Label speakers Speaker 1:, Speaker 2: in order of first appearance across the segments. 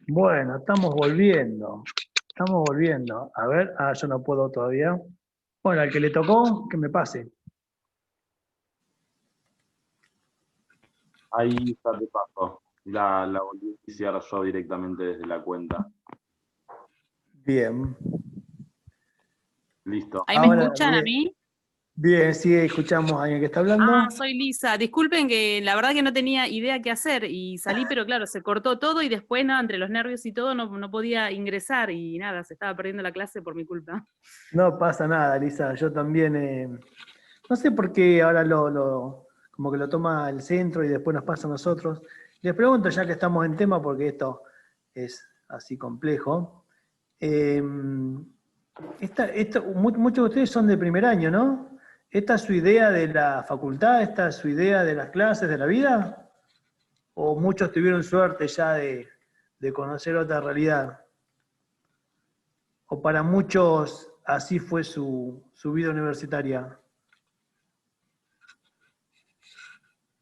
Speaker 1: Bueno, estamos volviendo. Estamos volviendo. A ver, yo no puedo todavía. Bueno, al que le tocó, que me pase.
Speaker 2: Ahí está, te paso. La volví a iniciar yo directamente desde la cuenta.
Speaker 1: Bien.
Speaker 2: Listo.
Speaker 3: ¿Ahí me
Speaker 1: Ahora,
Speaker 3: escuchan a mí?
Speaker 1: bien, sí, escuchamos a alguien que está hablando.
Speaker 3: Soy Lisa. Disculpen que la verdad que no tenía idea qué hacer y salí, pero claro, se cortó todo y después, no, entre los nervios y todo, no podía ingresar y nada, se estaba perdiendo la clase por mi culpa.
Speaker 1: No pasa nada, Lisa. Yo también, no sé por qué ahora como que lo toma el centro y después nos pasa a nosotros. Les pregunto, ya que estamos en tema, porque esto es así complejo. Eh, muchos de ustedes son de primer año, ¿no? ¿Esta es su idea de la facultad? ¿Esta es su idea de las clases, de la vida? ¿O muchos tuvieron suerte ya de conocer otra realidad? ¿O para muchos así fue su vida universitaria?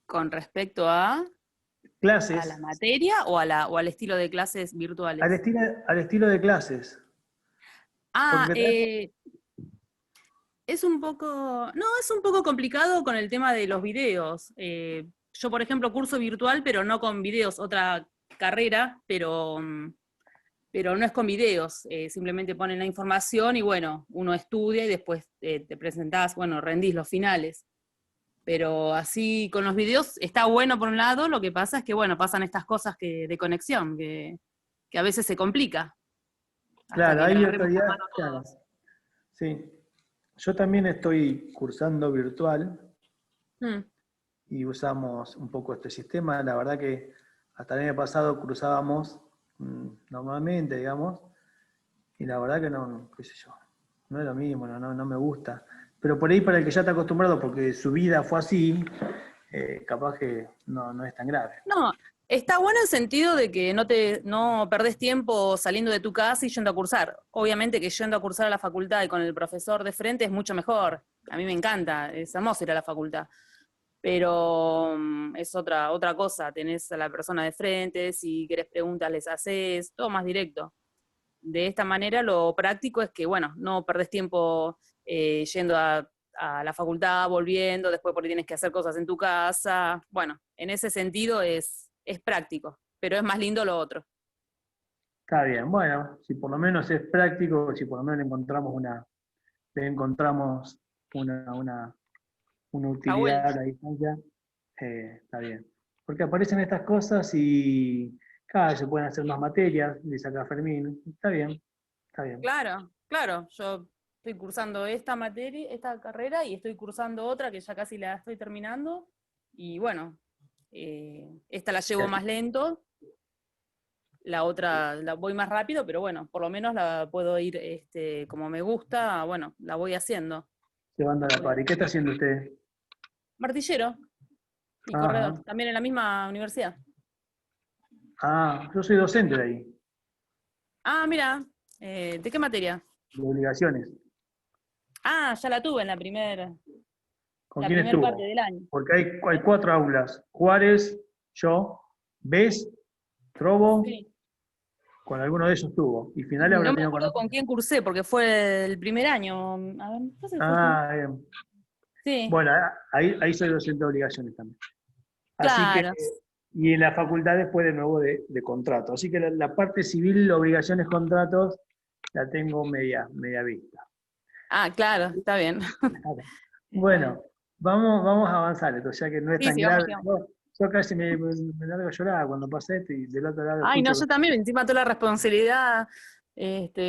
Speaker 3: ¿Con respecto a
Speaker 1: Clases,
Speaker 3: la materia o o al estilo de clases
Speaker 1: al
Speaker 3: virtuales?
Speaker 1: estilo, al estilo de clases.
Speaker 3: Ah,
Speaker 1: Porque,
Speaker 3: es un poco, no, es un poco complicado con el tema de los videos. Yo, por ejemplo, curso virtual, pero no con videos, otra carrera, pero no es con videos, simplemente ponen la información y bueno, uno estudia y después te presentás, bueno, rendís los finales. Pero así con los videos está bueno por un lado, lo que pasa es que bueno, pasan estas cosas de conexión, que a veces se complica, hasta
Speaker 1: claro,
Speaker 3: que le
Speaker 1: hay
Speaker 3: agarremos la
Speaker 1: autoridad,
Speaker 3: mano
Speaker 1: claro.
Speaker 3: todos.
Speaker 1: Sí. Yo también estoy cursando virtual
Speaker 3: Mm.
Speaker 1: y usamos un poco este sistema. La verdad que hasta el año pasado cruzábamos normalmente, digamos, y la verdad que no, qué sé yo, no es lo mismo, no me gusta. Pero por ahí para el que ya está acostumbrado, porque su vida fue así, capaz que no es tan grave.
Speaker 3: No, está bueno en el sentido de que no perdés tiempo saliendo de tu casa y yendo a cursar. Obviamente que yendo a cursar a la facultad y con el profesor de frente es mucho mejor. A mí me encanta, es hermoso ir a la facultad. Pero es otra cosa, tenés a la persona de frente, si querés preguntas les haces, todo más directo. De esta manera lo práctico es que, bueno, no perdés tiempo yendo a la facultad, volviendo, después por ahí tienes que hacer cosas en tu casa. Bueno, en ese sentido es práctico, pero es más lindo lo otro.
Speaker 1: Está bien, bueno, si por lo menos es práctico, si por lo menos le encontramos una
Speaker 3: Está bueno.
Speaker 1: utilidad a la distancia, está bien. Porque aparecen estas cosas y cada vez se pueden hacer más materias, dice acá Fermín. Está bien, está bien.
Speaker 3: Claro, claro, yo estoy cursando esta materia, esta carrera, y estoy cursando otra que ya casi la estoy terminando, y bueno, esta la llevo más lento, la otra la voy más rápido, pero bueno, por lo menos la puedo ir como me gusta, bueno, la voy haciendo.
Speaker 1: Llevando a la par. ¿Y qué está haciendo usted?
Speaker 3: Martillero y
Speaker 1: Ajá.
Speaker 3: corredor, también en la misma universidad.
Speaker 1: Yo soy docente de ahí,
Speaker 3: Ah, mira, ¿de qué materia?
Speaker 1: de obligaciones.
Speaker 3: Ya la tuve en
Speaker 1: ¿Con
Speaker 3: la
Speaker 1: quién
Speaker 3: primer parte
Speaker 1: estuvo?
Speaker 3: del año.
Speaker 1: Porque hay cuatro aulas. Juárez, yo, Bes, Trobo,
Speaker 3: Sí.
Speaker 1: con alguno de ellos estuvo. Y finales
Speaker 3: No
Speaker 1: habrá
Speaker 3: me
Speaker 1: tenido con
Speaker 3: acuerdo
Speaker 1: otro.
Speaker 3: con quién cursé, porque fue el primer año. A ver, no sé si fuiste vos.
Speaker 1: Bien.
Speaker 3: Sí,
Speaker 1: Bueno, ahí soy docente de obligaciones también. Así que,
Speaker 3: claro.
Speaker 1: y en la facultad después de nuevo de contrato. Así que la parte civil, obligaciones, contratos, la tengo media vista.
Speaker 3: Claro, está bien. Está bien.
Speaker 1: Bueno, vamos a avanzar esto, ya que no es
Speaker 3: Sí,
Speaker 1: tan
Speaker 3: sigamos,
Speaker 1: grave.
Speaker 3: sigamos.
Speaker 1: Yo casi me largo a llorar cuando pasa esto y del otro lado
Speaker 3: Ay, no,
Speaker 1: escucho.
Speaker 3: yo también, encima toda la responsabilidad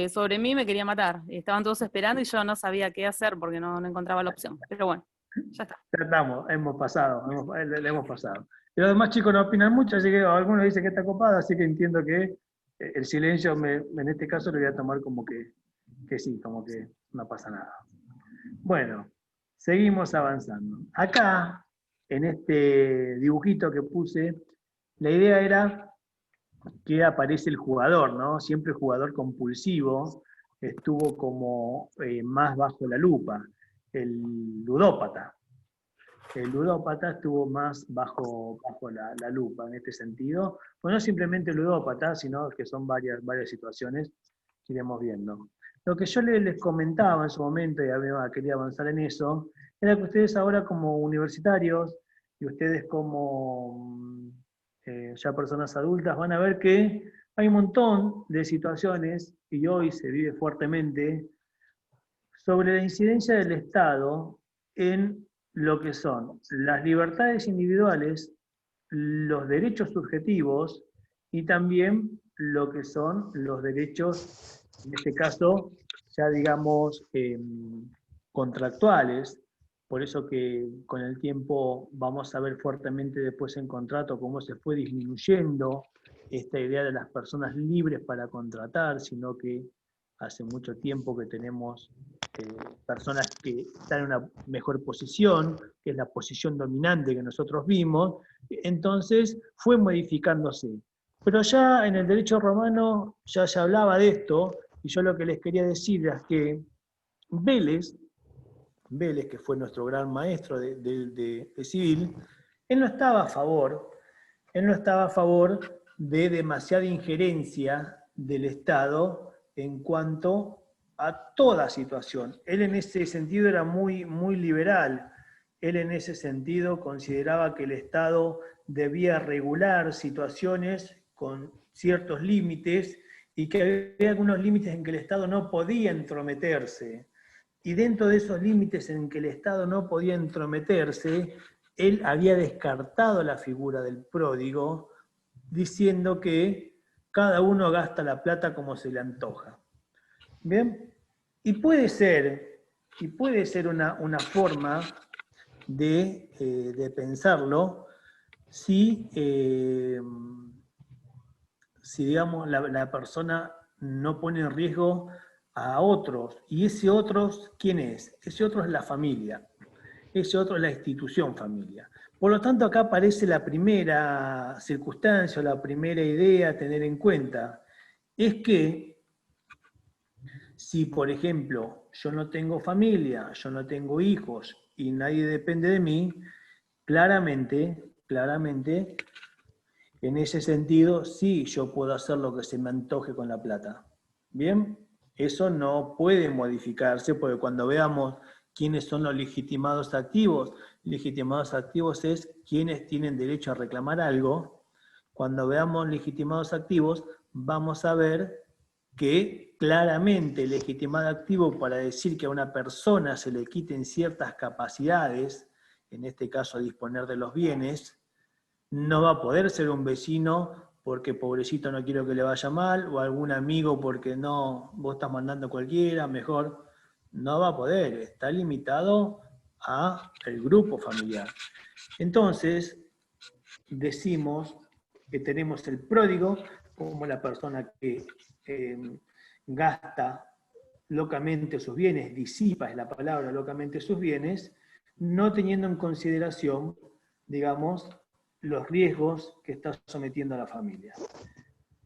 Speaker 3: sobre mí me quería matar. Estaban todos esperando y yo no sabía qué hacer porque no encontraba la opción. Pero bueno, ya está.
Speaker 1: Tratamos, hemos pasado, le hemos pasado. Y los demás chicos no opinan mucho, así que algunos dicen que está copado, así que entiendo que el silencio en este caso lo voy a tomar como que sí, como que no pasa nada. Bueno, seguimos avanzando. Acá, en este dibujito que puse, la idea era que aparece el jugador, ¿no? Siempre el jugador compulsivo estuvo como más bajo la lupa, el ludópata. el ludópata estuvo más bajo la lupa en este sentido. Pues no simplemente el ludópata, sino que son varias situaciones que iremos viendo. Lo que yo les comentaba en su momento, y quería avanzar en eso, era que ustedes ahora como universitarios, y ustedes como ya personas adultas, van a ver que hay un montón de situaciones, y hoy se vive fuertemente, sobre la incidencia del Estado en lo que son las libertades individuales, los derechos subjetivos y también lo que son los derechos, en este caso, ya digamos, contractuales. Por eso que con el tiempo vamos a ver fuertemente después en contrato cómo se fue disminuyendo esta idea de las personas libres para contratar, sino que hace mucho tiempo que tenemos personas que están en una mejor posición, que es la posición dominante que nosotros vimos, entonces fue modificándose. Pero ya en el derecho romano ya se hablaba de esto, y yo lo que les quería decir es que Vélez, que fue nuestro gran maestro de civil, él no estaba a favor de demasiada injerencia del Estado en cuanto a toda situación. Él en ese sentido era muy, muy liberal. Él en ese sentido consideraba que el Estado debía regular situaciones con ciertos límites y que había algunos límites en que el Estado no podía entrometerse. Y dentro de esos límites en que el Estado no podía entrometerse, él había descartado la figura del pródigo, diciendo que cada uno gasta la plata como se le antoja. ¿Bien? Y puede ser una forma de pensarlo si digamos, la persona no pone en riesgo a otros. ¿Y ese otros quién es? Ese otro es la familia. Ese otro es la institución familia. Por lo tanto, acá aparece la primera circunstancia, la primera idea a tener en cuenta. Es que si, por ejemplo, yo no tengo familia, yo no tengo hijos y nadie depende de mí, claramente, en ese sentido, sí yo puedo hacer lo que se me antoje con la plata. ¿Bien? Eso no puede modificarse porque cuando veamos quiénes son los legitimados activos es quienes tienen derecho a reclamar algo. Cuando veamos legitimados activos, vamos a ver que claramente el legitimado activo para decir que a una persona se le quiten ciertas capacidades, en este caso disponer de los bienes, no va a poder ser un vecino porque pobrecito no quiero que le vaya mal, o algún amigo porque no, vos estás mandando cualquiera, mejor, no va a poder, está limitado a el grupo familiar. Entonces, decimos que tenemos el pródigo como la persona que gasta locamente sus bienes, disipa es la palabra, locamente sus bienes, no teniendo en consideración, digamos, los riesgos que está sometiendo a la familia.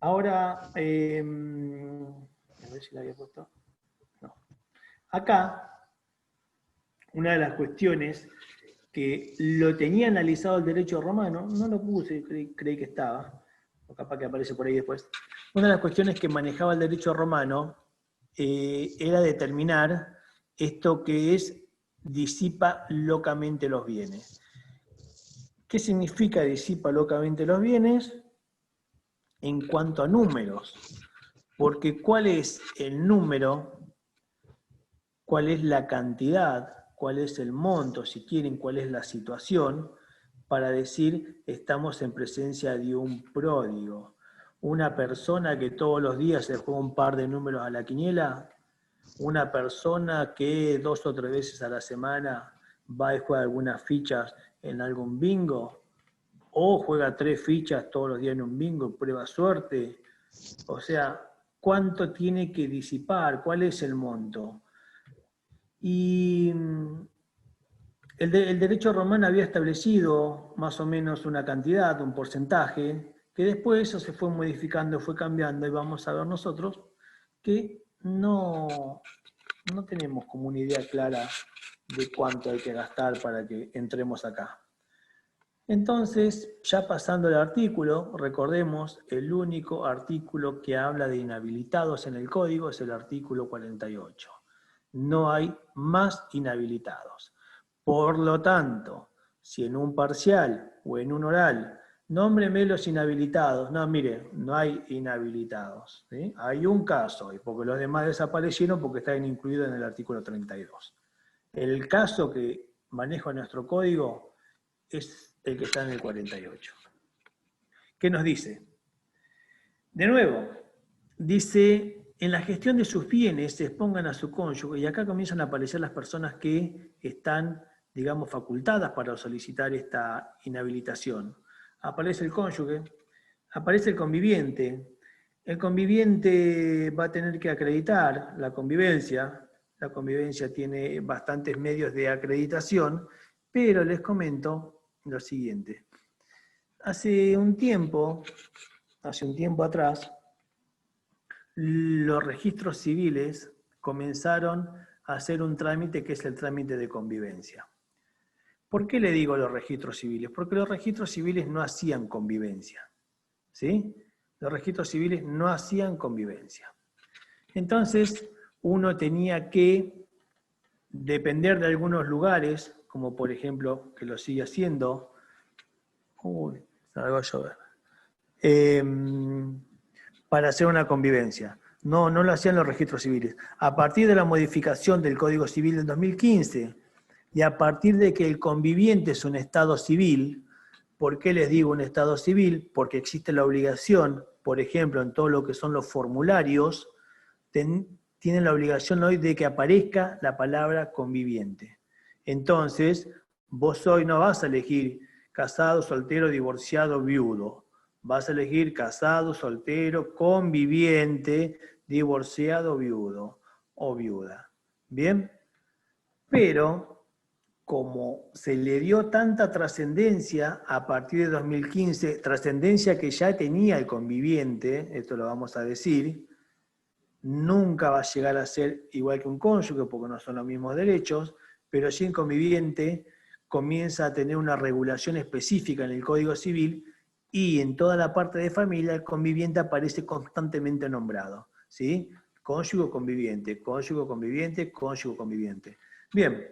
Speaker 1: Ahora, a ver si la había puesto. No. Acá, una de las cuestiones que lo tenía analizado el derecho romano, no lo puse, creí que estaba, o capaz que aparece por ahí después. Una de las cuestiones que manejaba el derecho romano era determinar esto que es disipa locamente los bienes. ¿Qué significa disipa locamente los bienes? En cuanto a números. Porque ¿cuál es el número? ¿Cuál es la cantidad? ¿Cuál es el monto? Si quieren, ¿cuál es la situación? Para decir, estamos en presencia de un pródigo. Una persona que todos los días se juega un par de números a la quiniela. Una persona que 2 o 3 veces a la semana va y juega algunas fichas en algún bingo, o juega 3 fichas todos los días en un bingo, prueba suerte. O sea, ¿cuánto tiene que disipar? ¿Cuál es el monto? Y el derecho romano había establecido más o menos una cantidad, un porcentaje, que después eso se fue modificando, fue cambiando, y vamos a ver nosotros que no tenemos como una idea clara de cuánto hay que gastar para que entremos acá. Entonces, ya pasando el artículo, recordemos, el único artículo que habla de inhabilitados en el código es el artículo 48. No hay más inhabilitados. Por lo tanto, si en un parcial o en un oral, nómbreme los inhabilitados. No, mire, no hay inhabilitados, ¿sí? Hay un caso, y porque los demás desaparecieron porque están incluidos en el artículo 32. El caso que maneja nuestro código es el que está en el 48. ¿Qué nos dice? De nuevo, dice, en la gestión de sus bienes se expongan a su cónyuge, y acá comienzan a aparecer las personas que están, digamos, facultadas para solicitar esta inhabilitación. Aparece el cónyuge, aparece el conviviente va a tener que acreditar la convivencia tiene bastantes medios de acreditación, pero les comento lo siguiente. Hace un tiempo atrás, los registros civiles comenzaron a hacer un trámite que es el trámite de convivencia. ¿Por qué le digo los registros civiles? Porque los registros civiles no hacían convivencia, ¿sí? Los registros civiles no hacían convivencia. Entonces, uno tenía que depender de algunos lugares, como por ejemplo, que lo sigue haciendo, salgo a llover, para hacer una convivencia. No lo hacían los registros civiles. A partir de la modificación del Código Civil del 2015, y a partir de que el conviviente es un estado civil, ¿por qué les digo un estado civil? Porque existe la obligación, por ejemplo, en todo lo que son los formularios, tienen la obligación hoy de que aparezca la palabra conviviente. Entonces, vos hoy no vas a elegir casado, soltero, divorciado, viudo. Vas a elegir casado, soltero, conviviente, divorciado, viudo o viuda. ¿Bien? Pero, como se le dio tanta trascendencia a partir de 2015, trascendencia que ya tenía el conviviente, esto lo vamos a decir, nunca va a llegar a ser igual que un cónyuge porque no son los mismos derechos, pero sí el conviviente comienza a tener una regulación específica en el Código Civil y en toda la parte de familia el conviviente aparece constantemente nombrado, ¿sí? Cónyuge conviviente, cónyuge conviviente, cónyuge conviviente. Bien,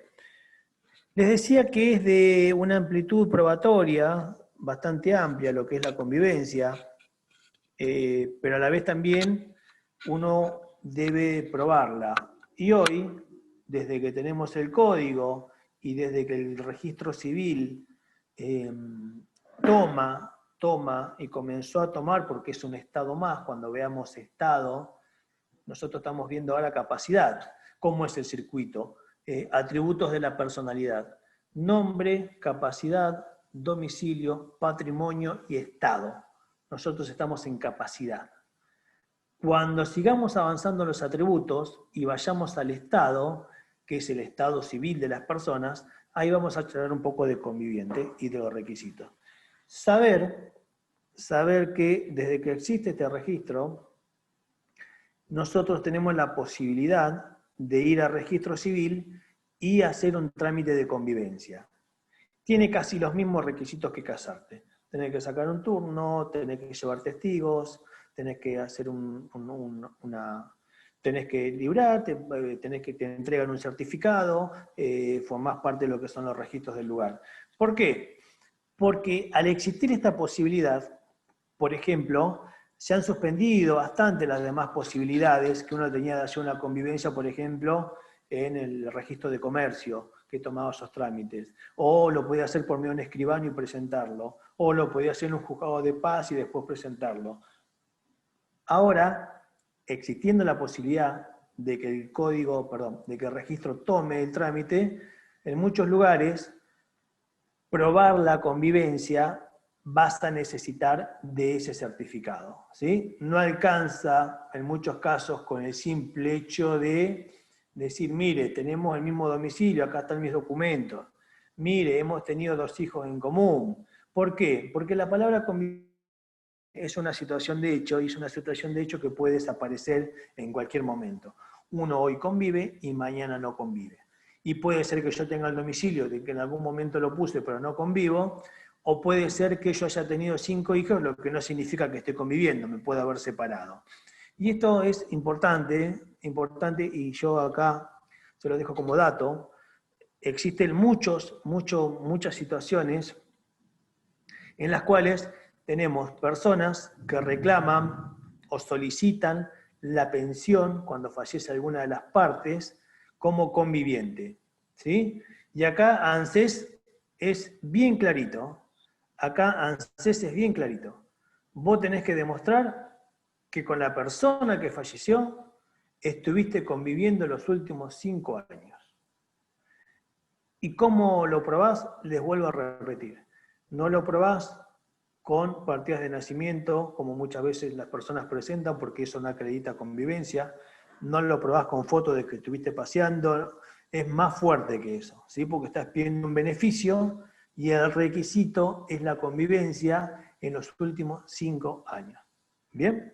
Speaker 1: les decía que es de una amplitud probatoria bastante amplia lo que es la convivencia, pero a la vez también uno debe probarla. Y hoy, desde que tenemos el código y desde que el registro civil toma y comenzó a tomar, porque es un estado más, cuando veamos estado, nosotros estamos viendo ahora capacidad, cómo es el circuito, atributos de la personalidad, nombre, capacidad, domicilio, patrimonio y estado. Nosotros estamos en capacidad. Cuando sigamos avanzando los atributos y vayamos al estado, que es el estado civil de las personas, ahí vamos a charlar un poco de conviviente y de los requisitos. Saber que desde que existe este registro, nosotros tenemos la posibilidad de ir al registro civil y hacer un trámite de convivencia. Tiene casi los mismos requisitos que casarte. Tenés que sacar un turno, tenés que llevar testigos, tenés que hacer tenés que librarte, tenés que te entregan un certificado, formás parte de lo que son los registros del lugar. ¿Por qué? Porque al existir esta posibilidad, por ejemplo, se han suspendido bastante las demás posibilidades que uno tenía de hacer una convivencia, por ejemplo, en el registro de comercio, que tomaba esos trámites. O lo podía hacer por medio de un escribano y presentarlo. O lo podía hacer en un juzgado de paz y después presentarlo. Ahora, existiendo la posibilidad de que de que el registro tome el trámite, en muchos lugares, probar la convivencia vas a necesitar de ese certificado, ¿sí? No alcanza, en muchos casos, con el simple hecho de decir, mire, tenemos el mismo domicilio, acá están mis documentos, mire, hemos tenido 2 hijos en común. ¿Por qué? Porque la palabra convivencia es una situación de hecho, y es una situación de hecho que puede desaparecer en cualquier momento. Uno hoy convive y mañana no convive. y puede ser que yo tenga el domicilio de que en algún momento lo puse pero no convivo, o puede ser que yo haya tenido 5 hijos, lo que no significa que esté conviviendo, me puedo haber separado. Y esto es importante, y yo acá se lo dejo como dato. Existen muchas situaciones en las cuales tenemos personas que reclaman o solicitan la pensión cuando fallece alguna de las partes como conviviente, ¿sí? Y acá ANSES es bien clarito. Vos tenés que demostrar que con la persona que falleció estuviste conviviendo los últimos 5 años. ¿Y cómo lo probás? Les vuelvo a repetir. No lo probás con partidas de nacimiento, como muchas veces las personas presentan, porque eso no acredita convivencia. No lo probás con fotos de que estuviste paseando. Es más fuerte que eso, ¿sí? Porque estás pidiendo un beneficio y el requisito es la convivencia en los últimos 5 años. ¿Bien?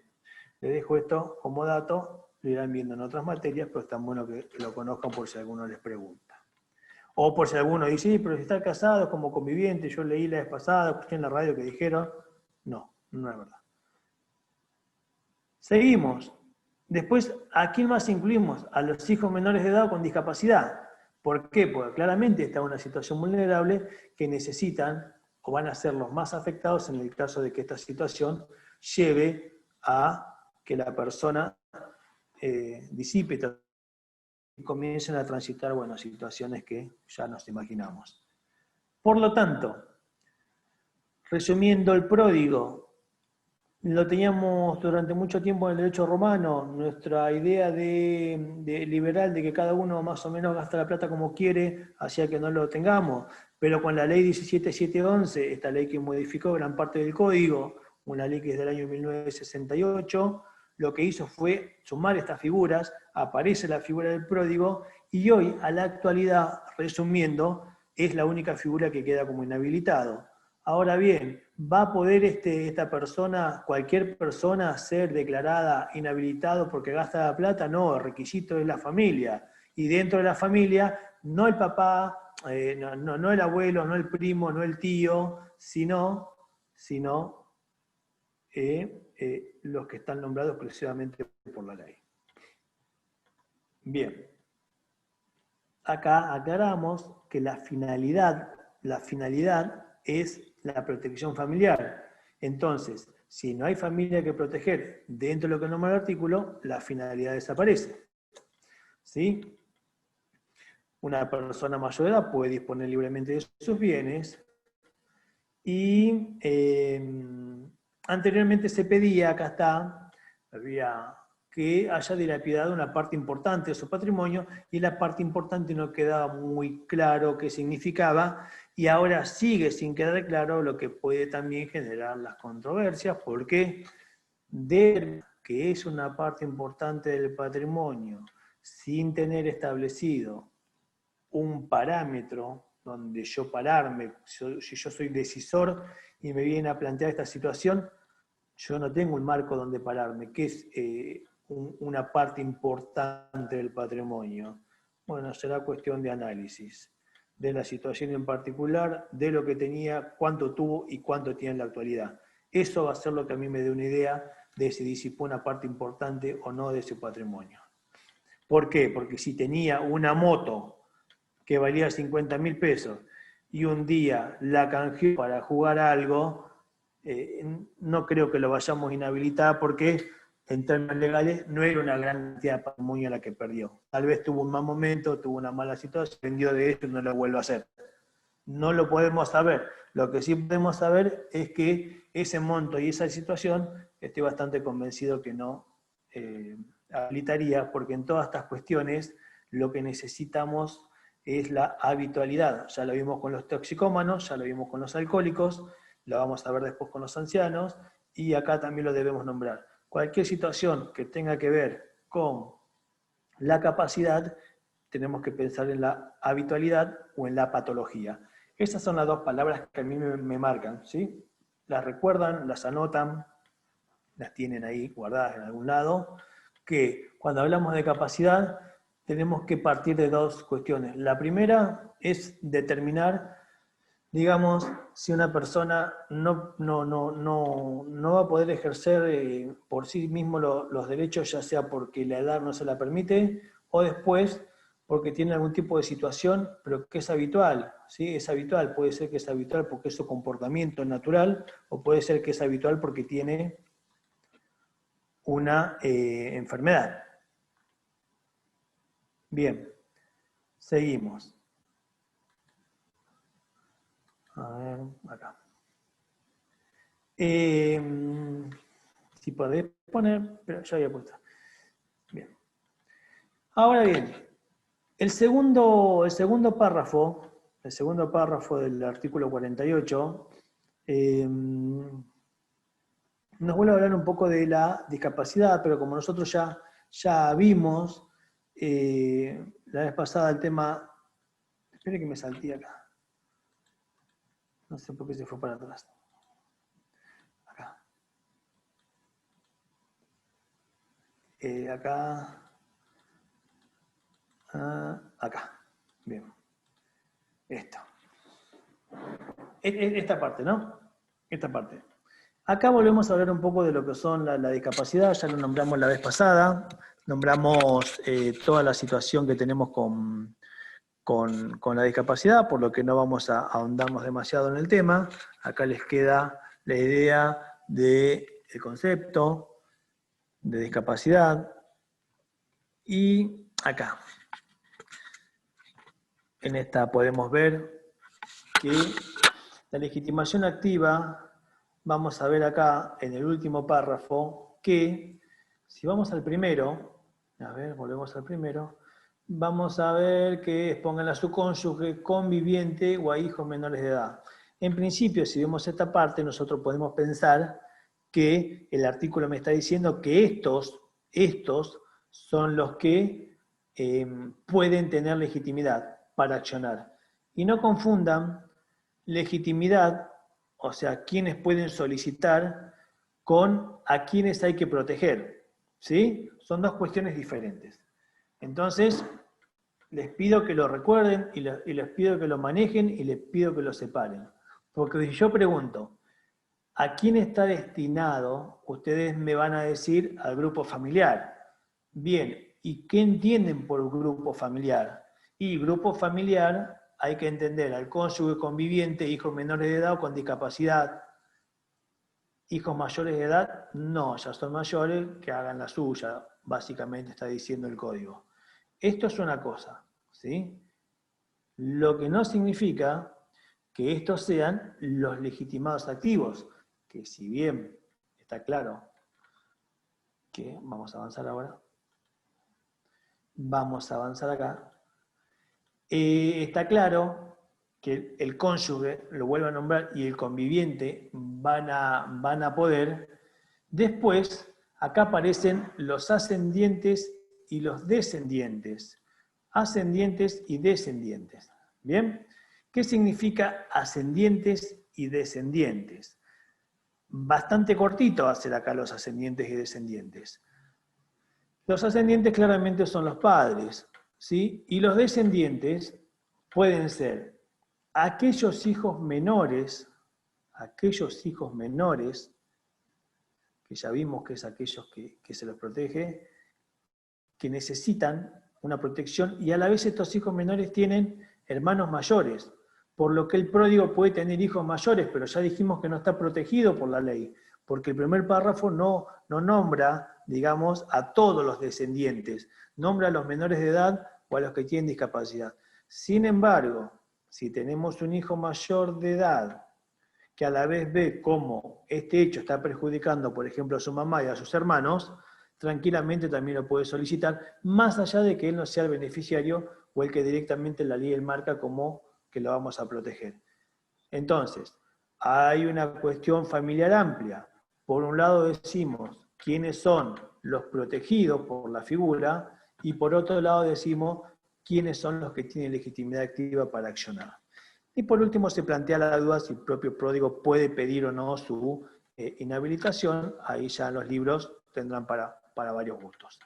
Speaker 1: Les dejo esto como dato, lo irán viendo en otras materias, pero es tan bueno que lo conozcan por si alguno les pregunta. O por si alguno dice, sí, pero si están casados como conviviente, yo leí la vez pasada, escuché en la radio que dijeron, no es verdad. Seguimos. Después, ¿a quién más incluimos? A los hijos menores de edad con discapacidad. ¿Por qué? Porque claramente está en una situación vulnerable que necesitan o van a ser los más afectados en el caso de que esta situación lleve a que la persona disipe y comiencen a transitar, bueno, situaciones que ya nos imaginamos. Por lo tanto, resumiendo, el pródigo lo teníamos durante mucho tiempo en el derecho romano, nuestra idea de liberal de que cada uno más o menos gasta la plata como quiere, hacía que no lo tengamos, pero con la ley 17711, esta ley que modificó gran parte del código, una ley que es del año 1968, lo que hizo fue sumar estas figuras, aparece la figura del pródigo, y hoy, a la actualidad, resumiendo, es la única figura que queda como inhabilitado. Ahora bien, ¿va a poder esta persona, cualquier persona, ser declarada inhabilitado porque gasta la plata? No, el requisito es la familia. Y dentro de la familia, no el papá, no el abuelo, no el primo, no el tío, sino los que están nombrados exclusivamente por la ley. Bien. Acá aclaramos que la finalidad es la protección familiar. Entonces, si no hay familia que proteger dentro de lo que nombra el artículo, la finalidad desaparece. ¿Sí? Una persona mayor de edad puede disponer libremente de sus bienes y anteriormente se pedía, acá está, había que haya dilapidado una parte importante de su patrimonio, y la parte importante no quedaba muy claro qué significaba, y ahora sigue sin quedar claro, lo que puede también generar las controversias, porque de que es una parte importante del patrimonio, sin tener establecido un parámetro donde yo pararme, si yo soy decisor y me viene a plantear esta situación, yo no tengo un marco donde pararme, que es una parte importante del patrimonio. Bueno, será cuestión de análisis de la situación en particular, de lo que tenía, cuánto tuvo y cuánto tiene en la actualidad. Eso va a ser lo que a mí me dé una idea de si disipó una parte importante o no de ese patrimonio. ¿Por qué? Porque si tenía una moto que valía 50.000 pesos y un día la canjeó para jugar algo, no creo que lo vayamos a inhabilitar, porque en términos legales no era una gran cantidad de patrimonio la que perdió. Tal vez tuvo un mal momento, tuvo una mala situación, vendió de eso y no lo vuelve a hacer. No lo podemos saber. Lo que sí podemos saber es que ese monto y esa situación, estoy bastante convencido que no habilitaría, porque en todas estas cuestiones lo que necesitamos es la habitualidad. Ya lo vimos con los toxicómanos, ya lo vimos con los alcohólicos, lo vamos a ver después con los ancianos, y acá también lo debemos nombrar. Cualquier situación que tenga que ver con la capacidad, tenemos que pensar en la habitualidad o en la patología. Esas son las dos palabras que a mí me marcan, ¿sí? Las recuerdan, las anotan, las tienen ahí guardadas en algún lado, que cuando hablamos de capacidad, tenemos que partir de dos cuestiones. La primera es determinar, digamos, si una persona no va a poder ejercer por sí mismo los derechos, ya sea porque la edad no se la permite, o después porque tiene algún tipo de situación, pero que es habitual, ¿sí? Es habitual, puede ser que es habitual porque es su comportamiento natural, o puede ser que es habitual porque tiene una enfermedad. Bien, seguimos. A ver, acá. Si podés poner, pero ya había puesto. Bien. Ahora bien, el segundo párrafo del artículo 48, nos vuelve a hablar un poco de la discapacidad, pero como nosotros ya vimos la vez pasada el tema, espere que me salté acá. No sé por qué se fue para atrás. Acá. Acá. Bien. Esto. Esta parte, ¿no? Esta parte. Acá volvemos a hablar un poco de lo que son la discapacidad, ya lo nombramos la vez pasada, nombramos toda la situación que tenemos con la discapacidad, por lo que no vamos a ahondarnos demasiado en el tema. Acá les queda la idea del concepto de discapacidad. Y acá, en esta podemos ver que la legitimación activa, vamos a ver acá en el último párrafo, que si vamos al primero, a ver, volvemos al primero, vamos a ver que expongan a su cónyuge, conviviente o a hijos menores de edad. En principio, si vemos esta parte, nosotros podemos pensar que el artículo me está diciendo que estos son los que pueden tener legitimidad para accionar. Y no confundan legitimidad, o sea, quienes pueden solicitar, con a quienes hay que proteger. ¿Sí? Son dos cuestiones diferentes. Entonces, les pido que lo recuerden y les pido que lo manejen y les pido que lo separen. Porque si yo pregunto, ¿a quién está destinado? Ustedes me van a decir al grupo familiar. Bien, ¿y qué entienden por grupo familiar? Y grupo familiar hay que entender al cónyuge conviviente, hijos menores de edad o con discapacidad. Hijos mayores de edad, no, ya son mayores, que hagan la suya, básicamente está diciendo el código. Esto es una cosa, ¿sí? Lo que no significa que estos sean los legitimados activos, que si bien está claro que vamos a avanzar ahora, vamos a avanzar acá, está claro que el cónyuge, lo vuelvo a nombrar, y el conviviente van a poder. Después, acá aparecen los ascendientes y los descendientes. Ascendientes y descendientes. ¿Bien? ¿Qué significa ascendientes y descendientes? Bastante cortito hacer acá los ascendientes y descendientes. Los ascendientes claramente son los padres, ¿sí? Y los descendientes pueden ser aquellos hijos menores, que ya vimos que es aquellos que se los protege, que necesitan una protección, y a la vez estos hijos menores tienen hermanos mayores, por lo que el pródigo puede tener hijos mayores, pero ya dijimos que no está protegido por la ley, porque el primer párrafo no nombra, digamos, a todos los descendientes, nombra a los menores de edad o a los que tienen discapacidad. Sin embargo, si tenemos un hijo mayor de edad que a la vez ve cómo este hecho está perjudicando, por ejemplo, a su mamá y a sus hermanos, tranquilamente también lo puede solicitar, más allá de que él no sea el beneficiario o el que directamente la ley marca como que lo vamos a proteger. Entonces, hay una cuestión familiar amplia. Por un lado decimos quiénes son los protegidos por la figura, y por otro lado decimos quiénes son los que tienen legitimidad activa para accionar. Y por último se plantea la duda si el propio pródigo puede pedir o no su inhabilitación. Ahí ya los libros tendrán para varios gustos.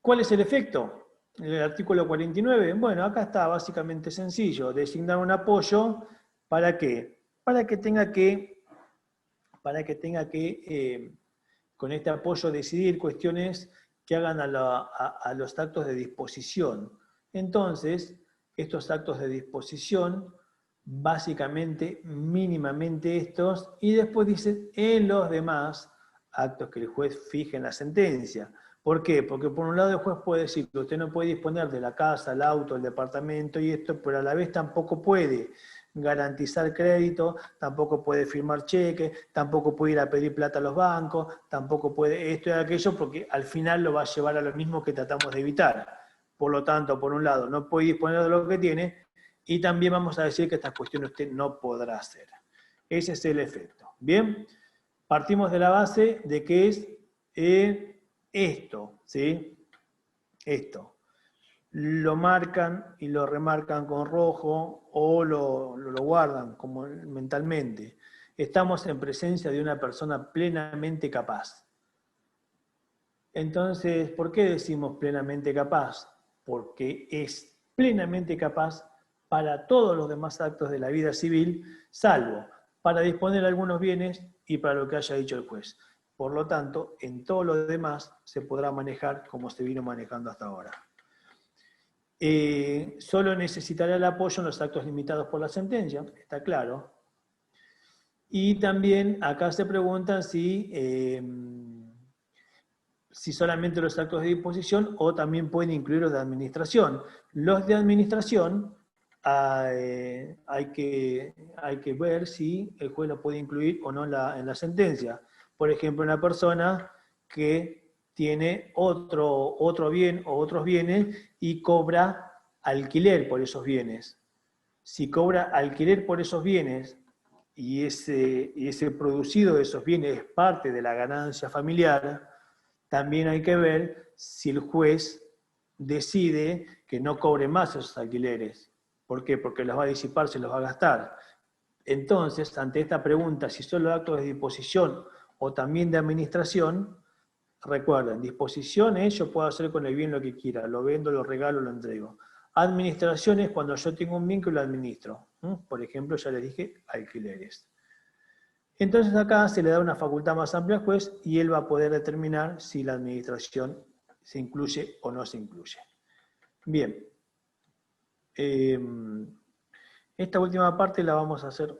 Speaker 1: ¿Cuál es el efecto? El artículo 49, bueno, acá está básicamente sencillo, designar un apoyo, ¿para qué? Para que tenga que con este apoyo decidir cuestiones que hagan a los actos de disposición. Entonces, estos actos de disposición, básicamente, mínimamente estos, y después dice en los demás actos que el juez fije en la sentencia. ¿Por qué? Porque por un lado el juez puede decir que usted no puede disponer de la casa, el auto, el departamento y esto, pero a la vez tampoco puede garantizar crédito, tampoco puede firmar cheques, tampoco puede ir a pedir plata a los bancos, tampoco puede esto y aquello, porque al final lo va a llevar a lo mismo que tratamos de evitar. Por lo tanto, por un lado, no puede disponer de lo que tiene, y también vamos a decir que estas cuestiones usted no podrá hacer. Ese es el efecto. Bien, partimos de la base de que es esto, ¿sí? Esto. Lo marcan y lo remarcan con rojo o lo guardan como mentalmente. Estamos en presencia de una persona plenamente capaz. Entonces, ¿por qué decimos plenamente capaz? Porque es plenamente capaz para todos los demás actos de la vida civil, salvo para disponer algunos bienes y para lo que haya dicho el juez. Por lo tanto, en todo lo demás se podrá manejar como se vino manejando hasta ahora. Solo necesitará el apoyo en los actos limitados por la sentencia, está claro. Y también acá se preguntan si solamente los actos de disposición o también pueden incluir los de administración. Los de administración hay que ver si el juez lo puede incluir o no en la sentencia. Por ejemplo, una persona que tiene otro bien o otros bienes y cobra alquiler por esos bienes. Si cobra alquiler por esos bienes y ese producido de esos bienes es parte de la ganancia familiar, también hay que ver si el juez decide que no cobre más esos alquileres. ¿Por qué? Porque los va a disipar, se los va a gastar. Entonces, ante esta pregunta, si solo actos de disposición o también de administración, recuerden, disposición es yo puedo hacer con el bien lo que quiera, lo vendo, lo regalo, lo entrego. Administración es cuando yo tengo un bien que lo administro. Por ejemplo, ya les dije, alquileres. Entonces acá se le da una facultad más amplia al juez y él va a poder determinar si la administración se incluye o no se incluye. Bien. Esta última parte la vamos a hacer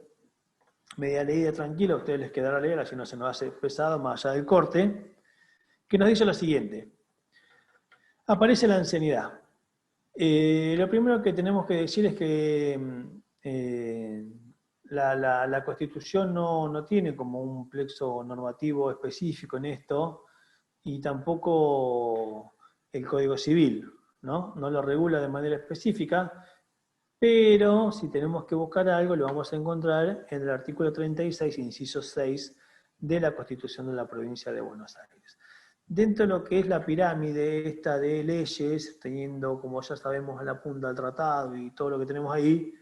Speaker 1: media leída tranquila, a ustedes les quedará leer, así no se nos hace pesado más allá del corte, que nos dice lo siguiente. Aparece la ancianidad. Lo primero que tenemos que decir es que la Constitución no tiene como un plexo normativo específico en esto, y tampoco el Código Civil, ¿no? No lo regula de manera específica, pero si tenemos que buscar algo, lo vamos a encontrar en el artículo 36, inciso 6, de la Constitución de la Provincia de Buenos Aires. Dentro de lo que es la pirámide esta de leyes, teniendo, como ya sabemos, a la punta del tratado y todo lo que tenemos ahí,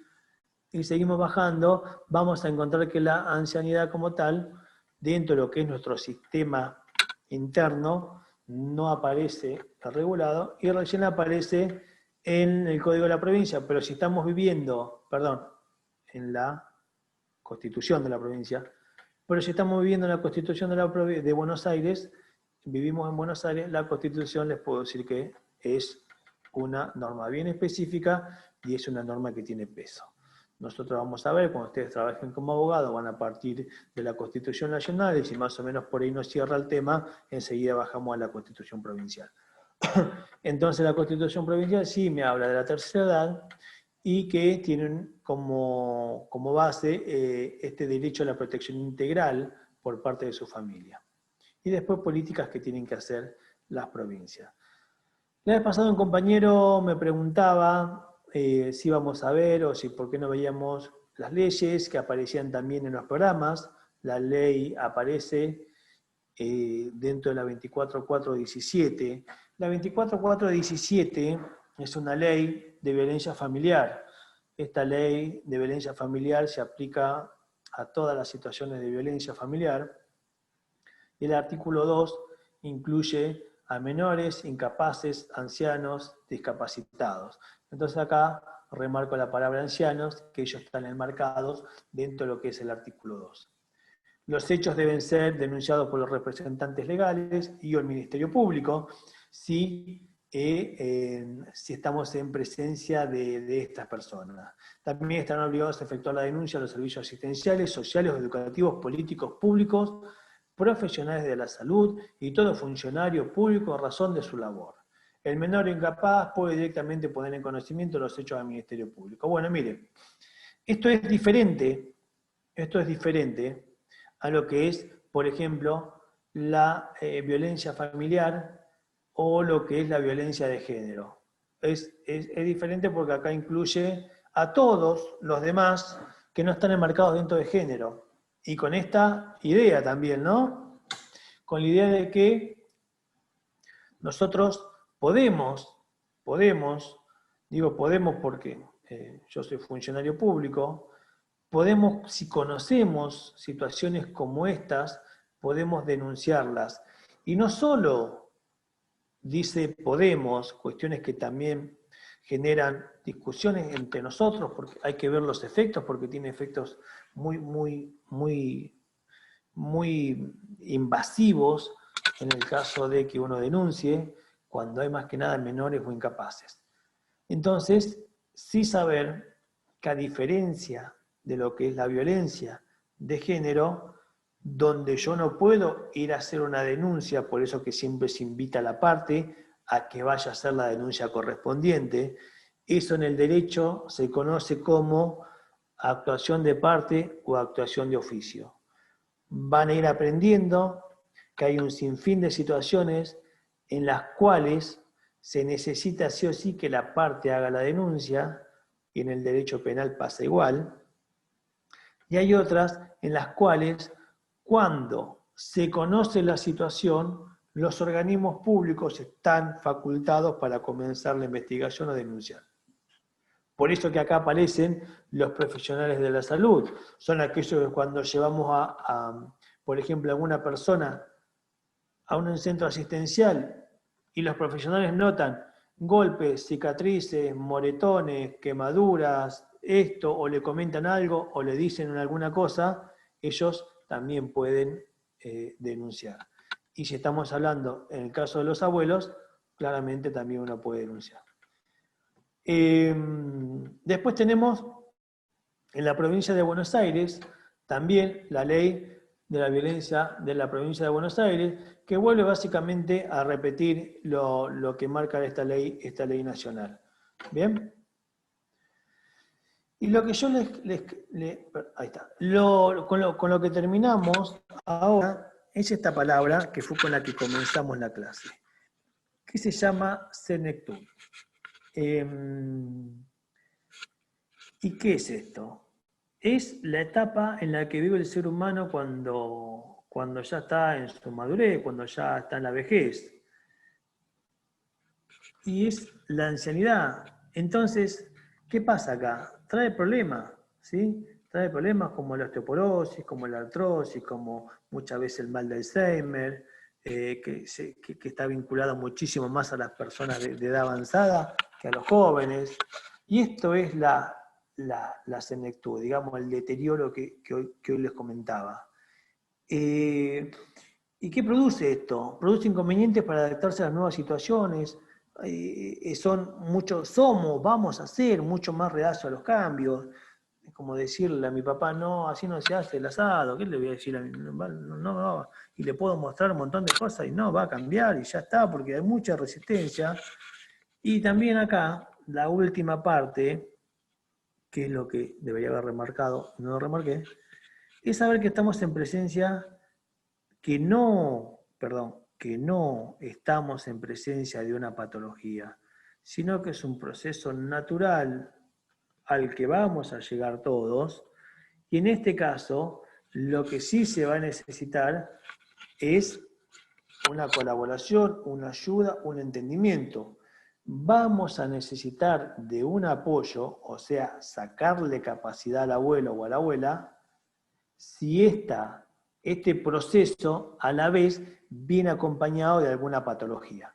Speaker 1: y seguimos bajando, vamos a encontrar que la ancianidad como tal, dentro de lo que es nuestro sistema interno, no aparece regulado y recién aparece en el Código de la Provincia, pero si estamos viviendo, en la Constitución de la Provincia, pero si estamos viviendo en la Constitución de Buenos Aires, vivimos en Buenos Aires, la Constitución les puedo decir que es una norma bien específica y es una norma que tiene peso. Nosotros vamos a ver, cuando ustedes trabajen como abogados, van a partir de la Constitución Nacional, y si más o menos por ahí nos cierra el tema, enseguida bajamos a la Constitución Provincial. Entonces la Constitución Provincial sí me habla de la tercera edad y que tienen como base este derecho a la protección integral por parte de su familia. Y después políticas que tienen que hacer las provincias. La vez pasada un compañero me preguntaba si íbamos a ver o si por qué no veíamos las leyes que aparecían también en los programas. La ley aparece dentro de la 24.417. La 24.417 es una ley de violencia familiar. Esta ley de violencia familiar se aplica a todas las situaciones de violencia familiar. Y el artículo 2 incluye a menores, incapaces, ancianos, discapacitados. Entonces acá remarco la palabra ancianos, que ellos están enmarcados dentro de lo que es el artículo 2. Los hechos deben ser denunciados por los representantes legales y o el Ministerio Público si estamos en presencia de estas personas. También están obligados a efectuar la denuncia a los servicios asistenciales, sociales o educativos, políticos, públicos, profesionales de la salud y todo funcionario público a razón de su labor. El menor incapaz puede directamente poner en conocimiento los hechos al Ministerio Público. Bueno, mire, esto es diferente a lo que es, por ejemplo, la violencia familiar o lo que es la violencia de género. Es diferente porque acá incluye a todos los demás que no están enmarcados dentro de género. Y con esta idea también, ¿no? Con la idea de que nosotros podemos, digo podemos porque yo soy funcionario público, podemos, si conocemos situaciones como estas, podemos denunciarlas. Y no solo dice podemos, cuestiones que también generan discusiones entre nosotros, porque hay que ver los efectos, porque tiene efectos muy invasivos en el caso de que uno denuncie, cuando hay más que nada menores o incapaces. Entonces, sí saber que a diferencia de lo que es la violencia de género, donde yo no puedo ir a hacer una denuncia, por eso que siempre se invita a la parte a que vaya a hacer la denuncia correspondiente, eso en el derecho se conoce como actuación de parte o actuación de oficio. Van a ir aprendiendo que hay un sinfín de situaciones en las cuales se necesita sí o sí que la parte haga la denuncia, y en el derecho penal pasa igual, y hay otras en las cuales, cuando se conoce la situación, los organismos públicos están facultados para comenzar la investigación o denunciar. Por eso que acá aparecen los profesionales de la salud. Son aquellos que cuando llevamos por ejemplo, a alguna persona a un centro asistencial y los profesionales notan golpes, cicatrices, moretones, quemaduras, esto, o le comentan algo, o le dicen alguna cosa, ellos también pueden denunciar. Y si estamos hablando en el caso de los abuelos, claramente también uno puede denunciar. Después tenemos en la provincia de Buenos Aires también la ley de la violencia de la provincia de Buenos Aires, que vuelve básicamente a repetir lo que marca esta ley nacional. ¿Bien? Y lo que yo ahí está. Con lo que terminamos ahora es esta palabra que fue con la que comenzamos la clase, que se llama senectud. ¿Y qué es esto? Es la etapa en la que vive el ser humano cuando ya está en su madurez, cuando ya está en la vejez. Y es la ancianidad. Entonces, ¿qué pasa acá? Trae problemas, ¿sí? Trae problemas como la osteoporosis, como la artrosis, como muchas veces el mal de Alzheimer, que está vinculado muchísimo más a las personas de edad avanzada que a los jóvenes. Y esto es la senectud, digamos, el deterioro que hoy les comentaba. ¿Y qué produce esto? Produce inconvenientes para adaptarse a las nuevas situaciones. Vamos a ser mucho más reacios a los cambios. Es como decirle a mi papá, no, así no se hace el asado. ¿Qué le voy a decir a mi papá? No, y le puedo mostrar un montón de cosas y no, va a cambiar y ya está, porque hay mucha resistencia. Y también acá, la última parte, que es lo que debería haber remarcado, no lo remarqué, es saber que estamos en presencia, que no estamos en presencia de una patología, sino que es un proceso natural al que vamos a llegar todos, y en este caso, lo que sí se va a necesitar es una colaboración, una ayuda, un entendimiento. Vamos a necesitar de un apoyo, o sea, sacarle capacidad al abuelo o a la abuela, si este proceso a la vez viene acompañado de alguna patología.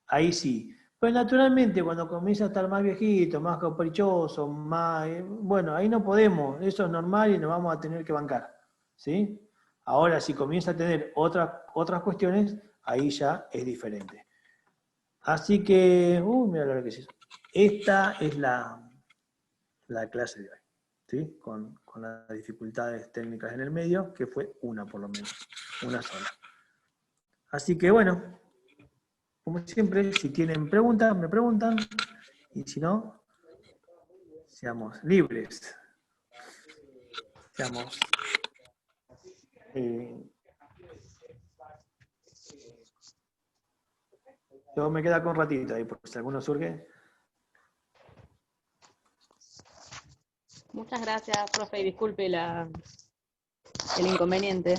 Speaker 1: Ahí sí. Pero naturalmente cuando comienza a estar más viejito, más caprichoso, más, bueno, ahí no podemos, eso es normal y nos vamos a tener que bancar, ¿sí? Ahora si comienza a tener otras cuestiones, ahí ya es diferente. Así que, mira lo que es eso. Esta es la clase de hoy, ¿sí? Con las dificultades técnicas en el medio, que fue una por lo menos, una sola. Así que bueno, como siempre, si tienen preguntas, me preguntan, y si no, seamos libres. Seamos... yo me quedo con un ratito ahí, porque si alguno surge...
Speaker 3: Muchas gracias, profe, y disculpe el inconveniente.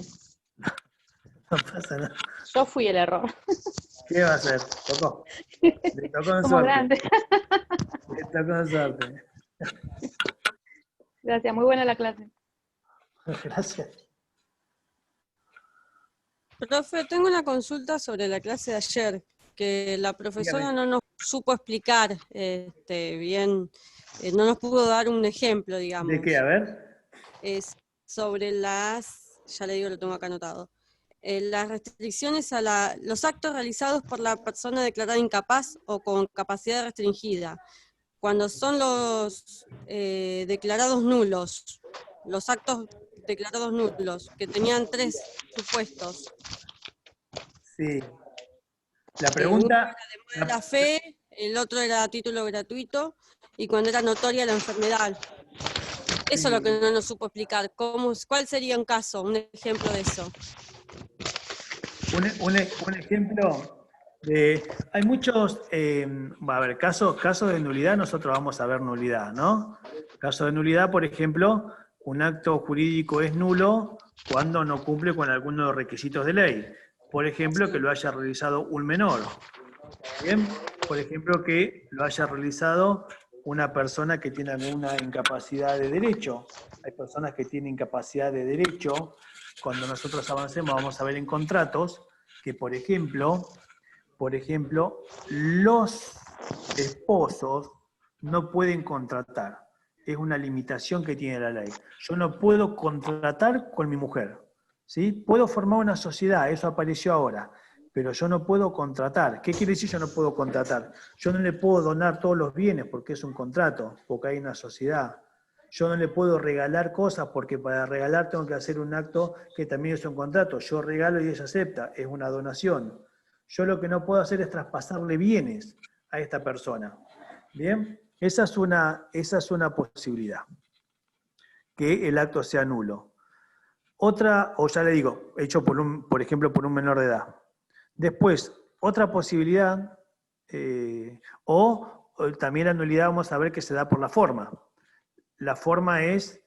Speaker 1: No pasa nada.
Speaker 3: Yo fui el error.
Speaker 1: ¿Qué va a hacer? Tocó. Le tocó en
Speaker 3: Somos
Speaker 1: suerte.
Speaker 3: grandes.
Speaker 1: Le tocó en suerte.
Speaker 3: Gracias, muy buena la clase.
Speaker 1: Gracias.
Speaker 4: Profe, tengo una consulta sobre la clase de ayer, que la profesora no nos supo explicar bien, no nos pudo dar un ejemplo, digamos.
Speaker 1: ¿De qué? A ver.
Speaker 4: Es sobre ya le digo, lo tengo acá anotado, las restricciones a los actos realizados por la persona declarada incapaz o con capacidad restringida. Cuando son los declarados nulos, los actos declarados nulos, que tenían 3 supuestos.
Speaker 1: Sí. La pregunta...
Speaker 4: Uno era de mala fe, el otro era a título gratuito, y cuando era notoria la enfermedad. Eso es lo que no nos supo explicar. ¿Cuál sería un caso, un ejemplo de eso?
Speaker 1: Un ejemplo de... Hay muchos... a ver, caso de nulidad, nosotros vamos a ver nulidad, ¿no? Caso de nulidad, por ejemplo, un acto jurídico es nulo cuando no cumple con alguno de los requisitos de ley. Por ejemplo, que lo haya realizado un menor. ¿Bien? Por ejemplo, que lo haya realizado una persona que tiene alguna incapacidad de derecho. Hay personas que tienen incapacidad de derecho. Cuando nosotros avancemos vamos a ver en contratos que, por ejemplo, los esposos no pueden contratar. Es una limitación que tiene la ley. Yo no puedo contratar con mi mujer, ¿sí? Puedo formar una sociedad, eso apareció ahora, pero yo no puedo contratar. ¿Qué quiere decir yo no puedo contratar? Yo no le puedo donar todos los bienes porque es un contrato, porque hay una sociedad. Yo no le puedo regalar cosas porque para regalar tengo que hacer un acto que también es un contrato. Yo regalo y ella acepta, es una donación. Yo lo que no puedo hacer es traspasarle bienes a esta persona. ¿Bien? Esa es una posibilidad, que el acto sea nulo. Otra, o ya le digo, hecho por ejemplo por un menor de edad. Después, otra posibilidad, o también la nulidad vamos a ver que se da por la forma. La forma es,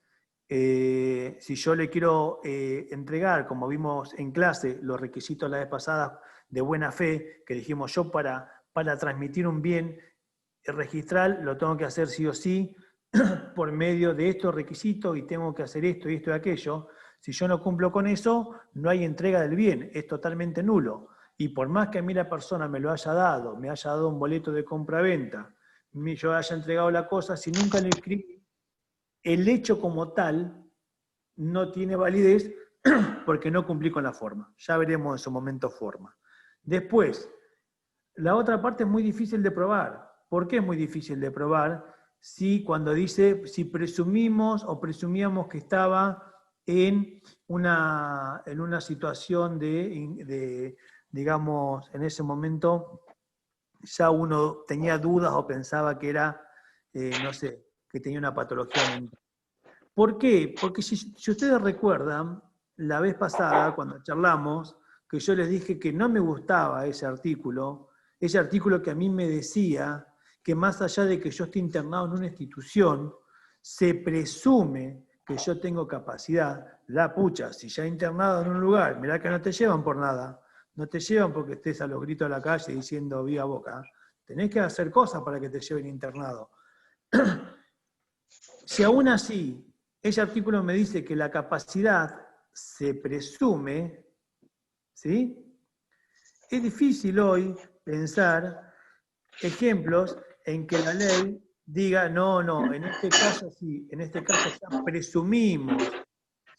Speaker 1: si yo le quiero entregar, como vimos en clase, los requisitos la vez pasada de buena fe, que dijimos yo para transmitir un bien registral lo tengo que hacer sí o sí por medio de estos requisitos y tengo que hacer esto y esto y aquello. Si yo no cumplo con eso, no hay entrega del bien, es totalmente nulo. Y por más que a mí la persona me lo haya dado, me haya dado un boleto de compra-venta, yo haya entregado la cosa, si nunca lo escribí, el hecho como tal no tiene validez porque no cumplí con la forma. Ya veremos en su momento forma. Después, la otra parte es muy difícil de probar. ¿Por qué es muy difícil de probar? Si cuando dice, si presumimos o presumíamos que estaba en una situación de, digamos, en ese momento ya uno tenía dudas o pensaba que era, no sé, que tenía una patología mental. ¿Por qué? Porque si ustedes recuerdan, la vez pasada, cuando charlamos, que yo les dije que no me gustaba ese artículo que a mí me decía que más allá de que yo esté internado en una institución, se presume que yo tengo capacidad. La pucha, si ya internado en un lugar, mirá que no te llevan por nada, no te llevan porque estés a los gritos de la calle diciendo viva Boca, tenés que hacer cosas para que te lleven internado. Si aún así, ese artículo me dice que la capacidad se presume, ¿sí? es difícil hoy pensar ejemplos en que la ley diga, no, en este caso sí, en este caso ya presumimos,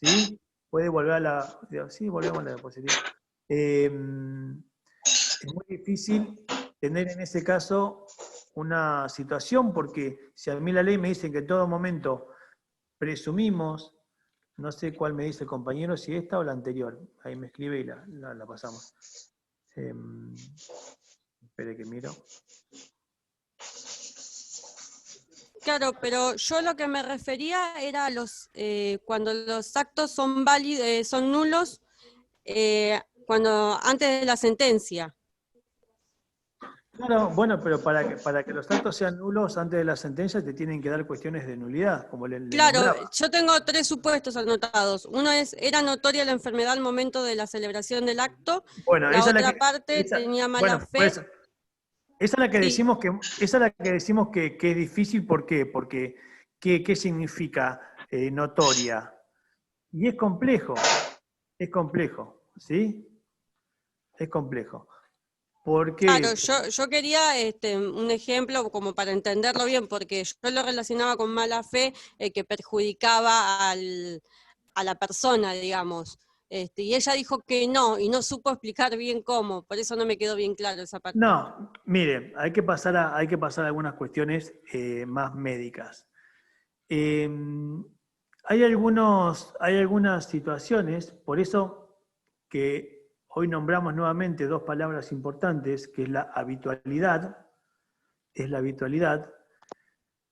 Speaker 1: ¿sí? Puede volver a la, sí, volvemos a la diapositiva. Es muy difícil tener en ese caso una situación, porque si a mí la ley me dice que en todo momento presumimos, no sé cuál me dice el compañero, si esta o la anterior, ahí me escribe y la pasamos. Espere que miro.
Speaker 4: Claro, pero yo lo que me refería era a los cuando los actos son válidos, son nulos, cuando antes de la sentencia.
Speaker 1: Claro, bueno, pero para que los actos sean nulos antes de la sentencia te tienen que dar cuestiones de nulidad, como le
Speaker 4: Claro,
Speaker 1: nombraba.
Speaker 4: yo tengo 3 supuestos anotados. Uno es, era notoria la enfermedad al momento de la celebración del acto.
Speaker 1: Bueno,
Speaker 4: La
Speaker 1: esa es la
Speaker 4: otra
Speaker 1: que,
Speaker 4: parte tenía mala
Speaker 1: bueno, por
Speaker 4: fe.
Speaker 1: eso, esa es la que
Speaker 4: Sí,
Speaker 1: decimos que es difícil, ¿por qué? Porque ¿qué significa notoria? Y es complejo, ¿sí? Es complejo.
Speaker 4: claro,
Speaker 1: Porque,
Speaker 4: yo quería un ejemplo como para entenderlo bien, porque yo lo relacionaba con mala fe que perjudicaba a la persona, digamos. Y ella dijo que no, y no supo explicar bien cómo, por eso no me quedó bien claro esa parte.
Speaker 1: no, mire, hay que pasar a algunas cuestiones más médicas. Eh, hay algunas situaciones, por eso que hoy nombramos nuevamente dos palabras importantes, que es la habitualidad,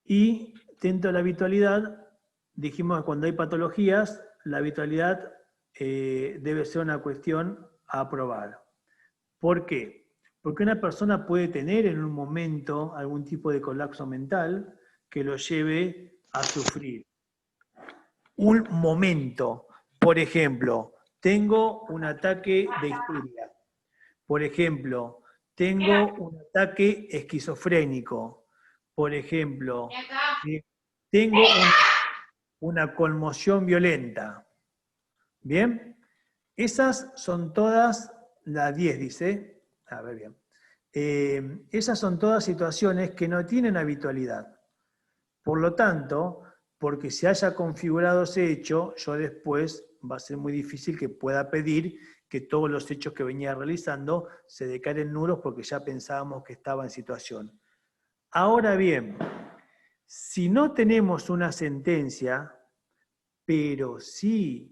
Speaker 1: y dentro de la habitualidad, dijimos que cuando hay patologías, la habitualidad debe ser una cuestión a aprobar. ¿Por qué? Porque una persona puede tener en un momento algún tipo de colapso mental que lo lleve a sufrir. Un momento, por ejemplo, tengo un ataque de histeria. Por ejemplo, tengo un ataque esquizofrénico. Por ejemplo, tengo una conmoción violenta. ¿Bien? Esas son todas, la 10 dice, a ver bien, esas son todas situaciones que no tienen habitualidad. Por lo tanto, porque se haya configurado ese hecho, yo después va a ser muy difícil que pueda pedir que todos los hechos que venía realizando se declaren nulos porque ya pensábamos que estaba en situación. Ahora bien, si no tenemos una sentencia, pero sí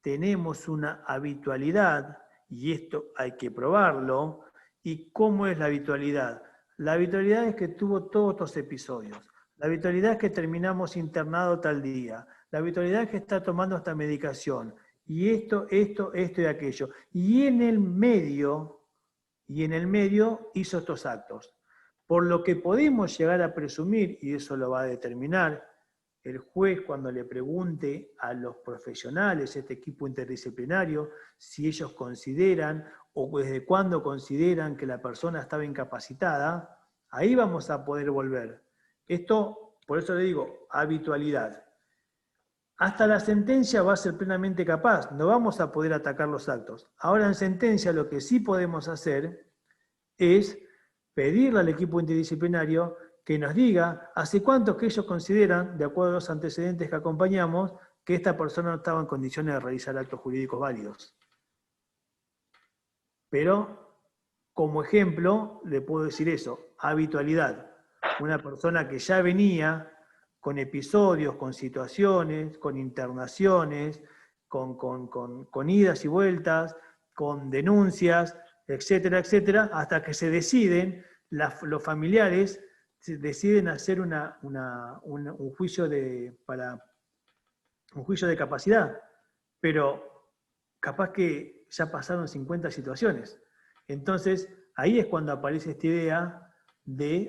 Speaker 1: tenemos una habitualidad, y esto hay que probarlo, ¿y cómo es la habitualidad? La habitualidad es que tuvo todos estos episodios. La habitualidad es que terminamos internado tal día. La habitualidad es que está tomando esta medicación. Y esto y aquello. Y en el medio hizo estos actos. Por lo que podemos llegar a presumir, y eso lo va a determinar el juez cuando le pregunte a los profesionales, este equipo interdisciplinario, si ellos consideran o desde cuándo consideran que la persona estaba incapacitada, ahí vamos a poder volver. Esto, por eso le digo, habitualidad. Hasta la sentencia va a ser plenamente capaz, no vamos a poder atacar los actos. Ahora en sentencia lo que sí podemos hacer es pedirle al equipo interdisciplinario que nos diga hace cuánto que ellos consideran, de acuerdo a los antecedentes que acompañamos, que esta persona no estaba en condiciones de realizar actos jurídicos válidos. Pero, como ejemplo, le puedo decir eso, habitualidad. Una persona que ya venía con episodios, con situaciones, con internaciones, con idas y vueltas, con denuncias, etcétera, etcétera, hasta que se deciden, los familiares deciden hacer un juicio de capacidad, pero capaz que ya pasaron 50 situaciones. Entonces, ahí es cuando aparece esta idea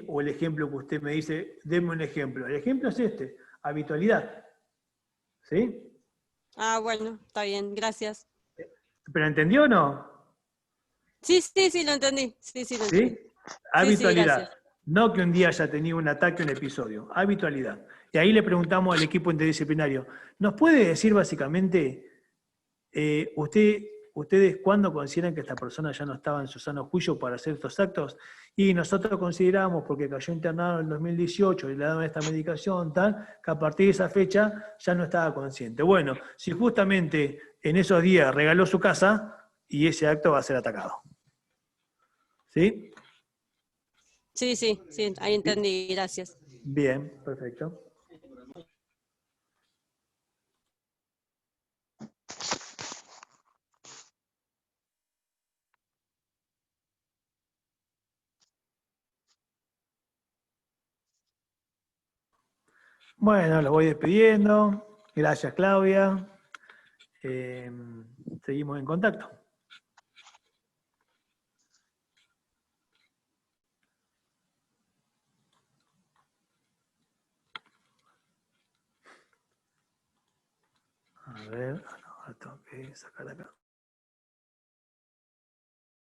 Speaker 1: o el ejemplo que usted me dice, deme un ejemplo. El ejemplo es este, habitualidad. ¿Sí?
Speaker 4: Ah, bueno, está bien, gracias.
Speaker 1: ¿Pero entendió o no?
Speaker 4: Sí, lo entendí. Sí, lo entendí.
Speaker 1: ¿Sí? Habitualidad.
Speaker 4: Gracias.
Speaker 1: No que un día haya tenido un ataque o un episodio. Habitualidad. Y ahí le preguntamos al equipo interdisciplinario, ¿nos puede decir básicamente, usted ¿ustedes cuándo consideran que esta persona ya no estaba en su sano juicio para hacer estos actos? Y nosotros consideramos, porque cayó internado en el 2018 y le daban esta medicación, tal, que a partir de esa fecha ya no estaba consciente. Bueno, si justamente en esos días regaló su casa, y ese acto va a ser atacado. ¿Sí?
Speaker 4: Sí, sí, sí, ahí entendí, gracias.
Speaker 1: Bien, perfecto. Bueno, los voy despidiendo. Gracias, Claudia. Seguimos en contacto. A ver, ahora tengo que sacar acá.